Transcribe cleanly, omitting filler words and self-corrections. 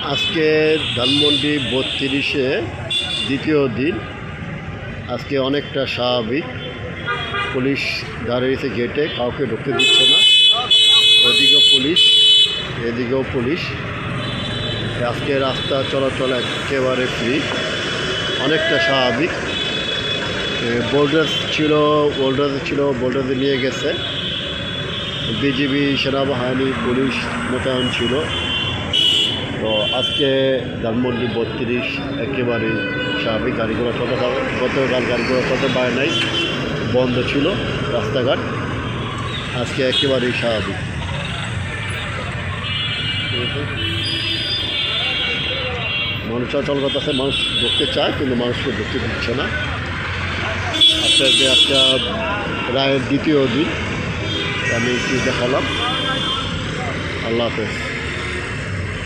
আজকে ধানমন্ডি 32-এ দ্বিতীয় দিন। আজকে অনেকটা স্বাভাবিক। পুলিশ দাঁড়িয়েছে গেটে, কাউকে ঢুকতে দিচ্ছে না। ওদিকেও পুলিশ, এদিকেও পুলিশ। আজকে রাস্তা চলাচল একেবারে ফ্রি, অনেকটা স্বাভাবিক। বোর্ডার ছিল, বোর্ডারে নিয়ে গেছে। বিজিবি, সেনাবাহিনী, পুলিশ মোতায়েন ছিল। তো আজকে ধানমন্ডি 32 একেবারেই স্বাভাবিক, গাড়িগুলো চলতে পারে। গতকাল গাড়িগুলো চলতে পারে নাই, বন্ধ ছিল রাস্তাঘাট। আজকে একেবারেই স্বাভাবিক। মানুষ চলাচল করতেছে, মানুষ ঢুকতে চায় কিন্তু মানুষকে ঢুকতে দিচ্ছে না। আজকে যে একটা রায়ের দ্বিতীয় দিন আমি একটু দেখালাম। আল্লাহ হাফেজ।